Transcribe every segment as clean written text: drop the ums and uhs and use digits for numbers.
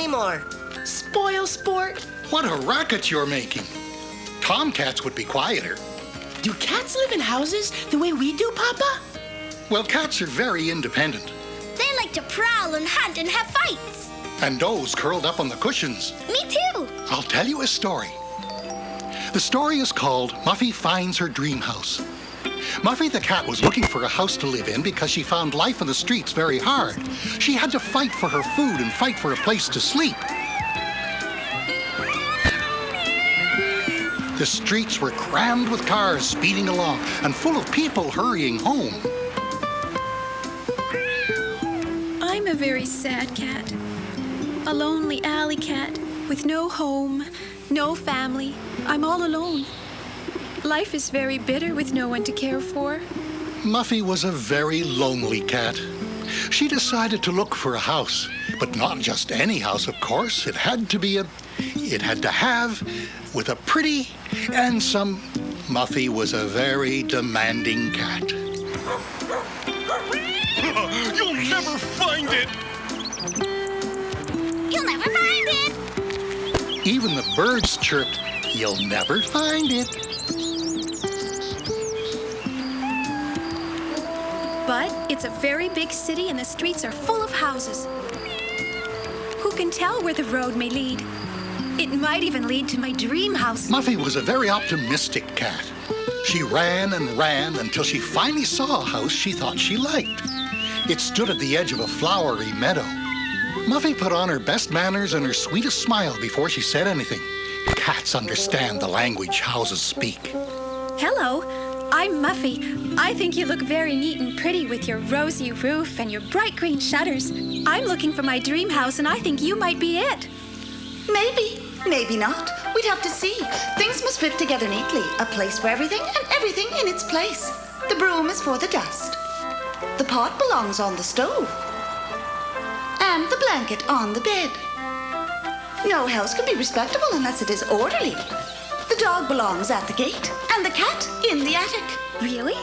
anymore. Spoil sport? What a racket you're making. Tomcats would be quieter. Do cats live in houses the way we do, Papa? Well, cats are very independent. They like to prowl and hunt and have fights. And doze curled up on the cushions. Me too. I'll tell you a story. The story is called Muffy Finds Her Dream House. Muffy the cat was looking for a house to live in because she found life in the streets very hard. She had to fight for her food and fight for a place to sleep. The streets were crammed with cars speeding along and full of people hurrying home. I'm a very sad cat. A lonely alley cat with no home, no family. I'm all alone. Life is very bitter with no one to care for. Muffy was a very lonely cat. She decided to look for a house, but not just any house, of course. It had to have with a pretty and some... Muffy was a very demanding cat. You'll never find it! You'll never find it. Even the birds chirped, "You'll never find it." But it's a very big city and the streets are full of houses. Who can tell where the road may lead? It might even lead to my dream house. Muffy was a very optimistic cat. She ran and ran until she finally saw a house she thought she liked. It stood at the edge of a flowery meadow. Muffy put on her best manners and her sweetest smile before she said anything. Cats understand the language houses speak. Hello, I'm Muffy. I think you look very neat and pretty with your rosy roof and your bright green shutters. I'm looking for my dream house and I think you might be it. Maybe, maybe not. We'd have to see. Things must fit together neatly. A place for everything and everything in its place. The broom is for the dust. The pot belongs on the stove. And the blanket on the bed. No house can be respectable unless it is orderly. The dog belongs at the gate and the cat in the attic. Really?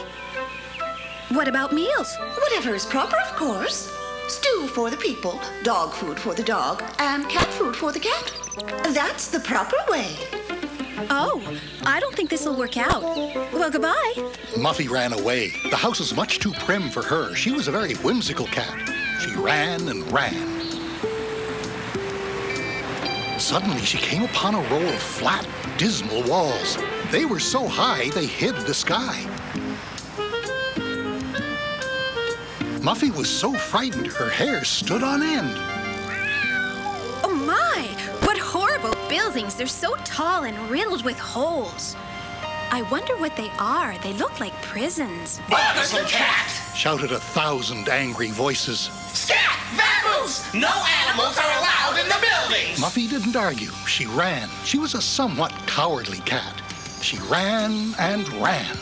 What about meals? Whatever is proper, of course. Stew for the people, dog food for the dog, and cat food for the cat. That's the proper way. Oh, I don't think this will work out. Well, goodbye. Muffy ran away. The house was much too prim for her. She was a very whimsical cat. She ran and ran. Suddenly, she came upon a row of flat, dismal walls. They were so high, they hid the sky. Muffy was so frightened, her hair stood on end. Oh my, what horrible buildings. They're so tall and riddled with holes. I wonder what they are. They look like prisons. Bothersome cat! Shouted 1,000 angry voices. Scat! Vamoose! No animals are allowed in the buildings! Muffy didn't argue. She ran. She was a somewhat cowardly cat. She ran and ran.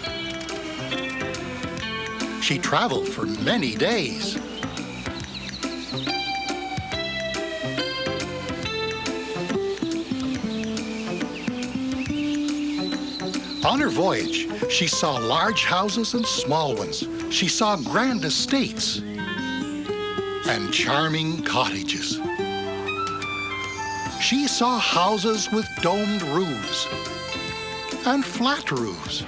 She traveled for many days. On her voyage, she saw large houses and small ones. She saw grand estates and charming cottages. She saw houses with domed roofs and flat roofs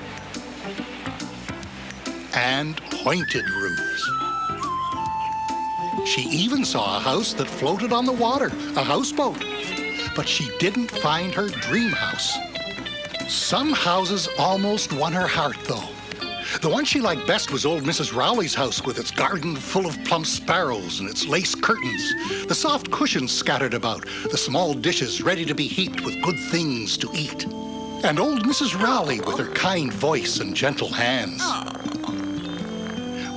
and pointed roofs. She even saw a house that floated on the water, a houseboat. But she didn't find her dream house. Some houses almost won her heart, though. The one she liked best was old Mrs. Rowley's house with its garden full of plump sparrows and its lace curtains, the soft cushions scattered about, the small dishes ready to be heaped with good things to eat. And old Mrs. Rowley with her kind voice and gentle hands.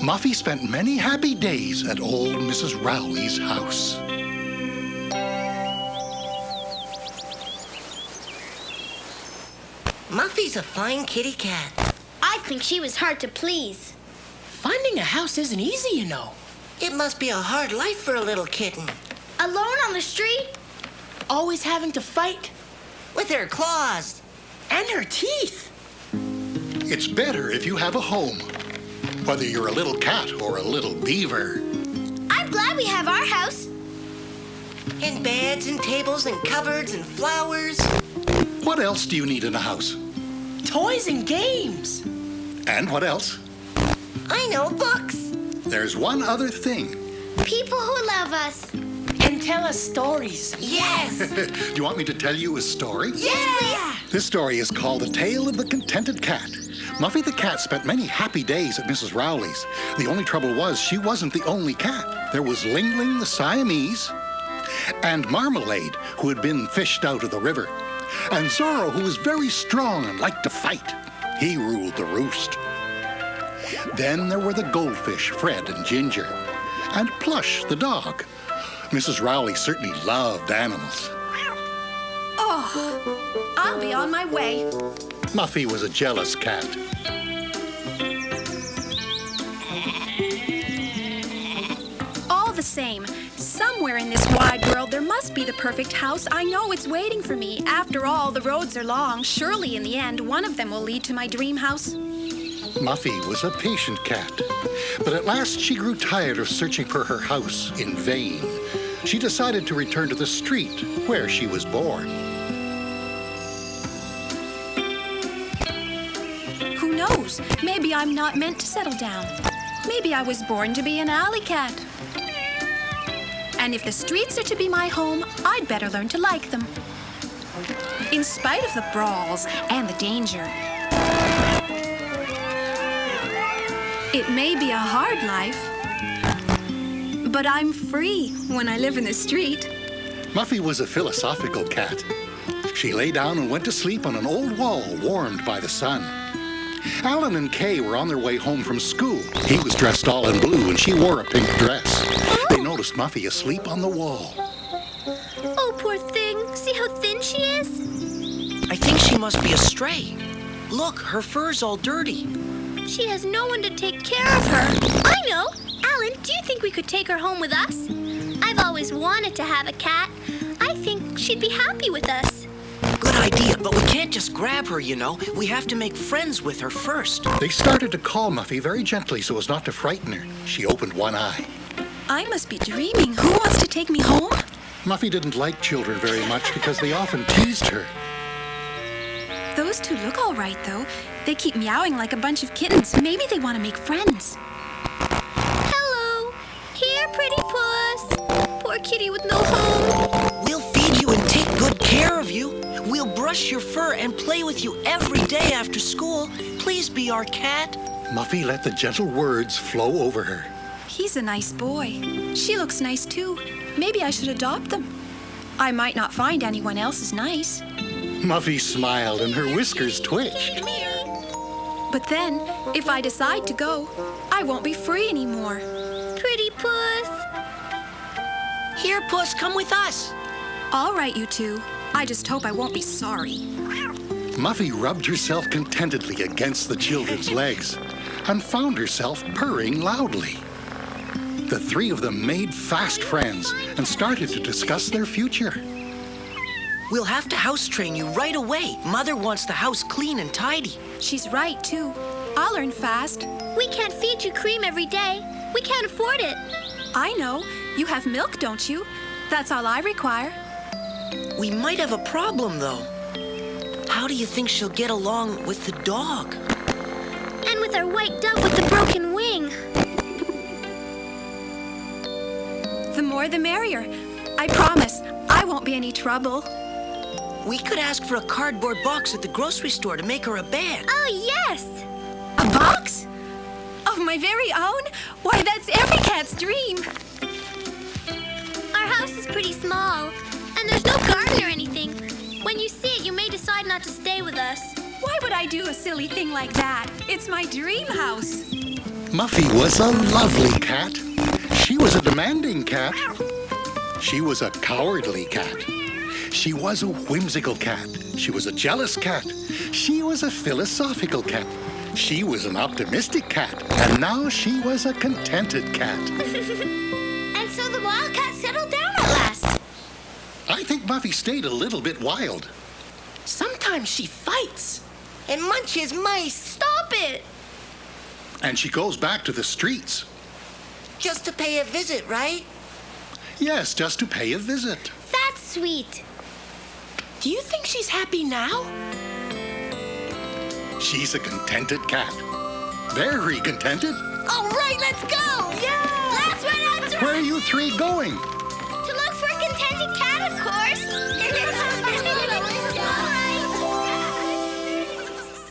Muffy spent many happy days at old Mrs. Rowley's house. Muffy's a fine kitty cat. I think she was hard to please. Finding a house isn't easy, you know. It must be a hard life for a little kitten. Alone on the street? Always having to fight. With her claws. And her teeth. It's better if you have a home, whether you're a little cat or a little beaver. I'm glad we have our house. And beds and tables and cupboards and flowers. What else do you need in a house? Toys and games. And what else? I know, books. There's one other thing. People who love us. And tell us stories. Yes. Do you want me to tell you a story? Yeah. This story is called The Tale of the Contented Cat. Muffy the cat spent many happy days at Mrs. Rowley's. The only trouble was she wasn't the only cat. There was Ling Ling the Siamese, and Marmalade, who had been fished out of the river, and Zorro, who was very strong and liked to fight. He ruled the roost. Then there were the goldfish, Fred and Ginger, and Plush the dog. Mrs. Rowley certainly loved animals. Oh, I'll be on my way. Muffy was a jealous cat. All the same, somewhere in this wide world there must be the perfect house. I know it's waiting for me. After all, the roads are long. Surely in the end, one of them will lead to my dream house. Muffy was a patient cat, but at last she grew tired of searching for her house in vain. She decided to return to the street where she was born. Who knows? Maybe I'm not meant to settle down. Maybe I was born to be an alley cat. And if the streets are to be my home, I'd better learn to like them. In spite of the brawls and the danger. It may be a hard life, but I'm free when I live in the street. Muffy was a philosophical cat. She lay down and went to sleep on an old wall warmed by the sun. Alan and Kay were on their way home from school. He was dressed all in blue and she wore a pink dress. They noticed Muffy asleep on the wall. Oh, poor thing. See how thin she is? I think she must be a stray. Look, her fur's all dirty. She has no one to take care of her. I know. Alan, do you think we could take her home with us? I've always wanted to have a cat. I think she'd be happy with us. Good idea, but we can't just grab her, you know. We have to make friends with her first. They started to call Muffy very gently so as not to frighten her. She opened one eye. I must be dreaming. Who wants to take me home? Muffy didn't like children very much because they often teased her. Those two look all right, though. They keep meowing like a bunch of kittens. Maybe they want to make friends. Hello. Here, pretty puss. Poor kitty with no home. We'll feed you and take good care of you. We'll brush your fur and play with you every day after school. Please be our cat. Muffy let the gentle words flow over her. He's a nice boy. She looks nice, too. Maybe I should adopt them. I might not find anyone else as nice. Muffy smiled and her whiskers twitched. But then, if I decide to go, I won't be free anymore. Pretty puss. Here, Puss, come with us. All right, you two. I just hope I won't be sorry. Muffy rubbed herself contentedly against the children's legs and found herself purring loudly. The three of them made fast friends and started to discuss their future. We'll have to house train you right away. Mother wants the house clean and tidy. She's right, too. I'll learn fast. We can't feed you cream every day. We can't afford it. I know. You have milk, don't you? That's all I require. We might have a problem, though. How do you think she'll get along with the dog? And with our white dove with the broken wing. The more the merrier. I promise, I won't be any trouble. We could ask for a cardboard box at the grocery store to make her a bed. Oh, yes. A box? Of my very own? Why, that's every cat's dream. Our house is pretty small, and there's no garden or anything. When you see it, you may decide not to stay with us. Why would I do a silly thing like that? It's my dream house. Muffy was a lovely cat. She was a demanding cat. She was a cowardly cat. She was a whimsical cat. She was a jealous cat. She was a philosophical cat. She was an optimistic cat. And now she was a contented cat. And so the wildcat settled down at last. I think Muffy stayed a little bit wild. Sometimes she fights. And munches mice. Stop it. And she goes back to the streets. Just to pay a visit, right? Yes, just to pay a visit. That's sweet. Do you think she's happy now? She's a contented cat. Very contented. All right, let's go. That's what answer. Where are you three going? To look for a contented cat.